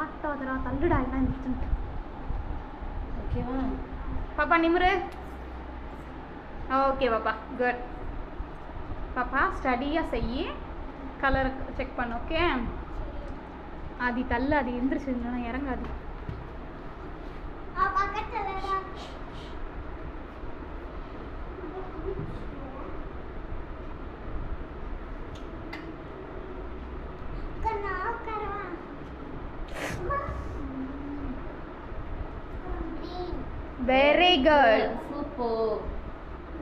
ஆட்டாதரா தள்ளுடா எல்லாம் இருந்துச்சு. ஓகேவா பாப்பா நிமிரு. ஓகே பாப்பா குட். பாப்பா ஸ்டடியாக செய்யி, கலர் செக் பண்ணு. ஓகே அது தள்ளு, அது எந்திரிச்சு இல்லைன்னா இறங்காது. Very good. சூப்பர்.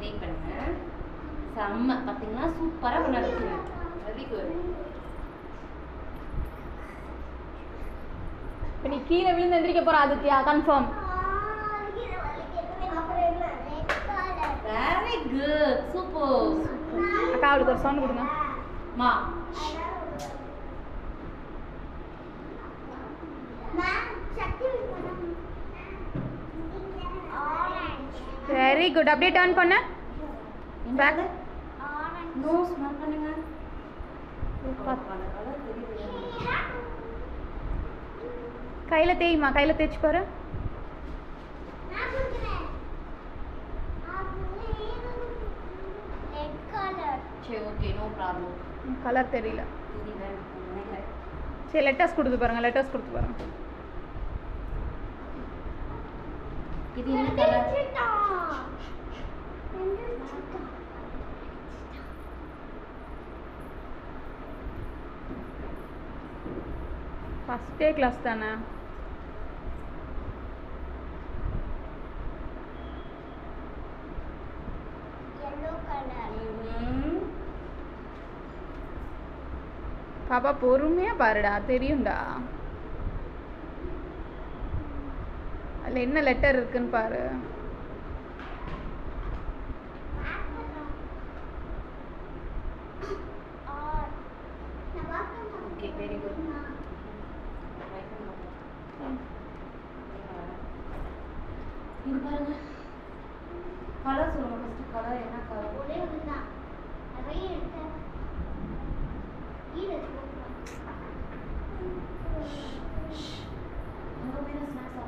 வெயிட் பண்ணுங்க. செம்ம பார்த்தீங்கன்னா சூப்பராக பண்ணிருக்கீங்க. Very good. இப்போ நீ கீழே விழுந்து எந்திரிக்க போற Aditya, confirm. Very good. Super. அக்கா அவளுக்கு ஒரு சவுண்ட் கொடுங்க. மா வெரி குட். அப்படியே டர்ன் பண்ணு. பேக் நோ ஸ்மெல் பண்ணுங்க. கையில தேய்மா, கையில தேய்ச்சி பாரு. சரி ஓகே நோ ப்ராப்ளம். கலர் தெரியல. சரி லெட்டர்ஸ் கொடுத்து பாருங்க, லெட்டர்ஸ் கொடுத்து பாருங்க. இது என்ன கலர்? ஃபஸ்ட்டே கிளாஸ் தானே. பாப்பா பொறுமையா பாருடா, தெரியும்டா. அதுல என்ன லெட்டர் இருக்குன்னு பாரு. Okay very good. இது பாருங்க. கலர் சொல்லுங்க ஃபர்ஸ்ட். கலர் என்ன கலர்? ஒரே ஒண்ணுதான். நிறைய எடுத்தேன். கீழ இருக்கு. உங்க பேரு ஸ்நாக்ஸ்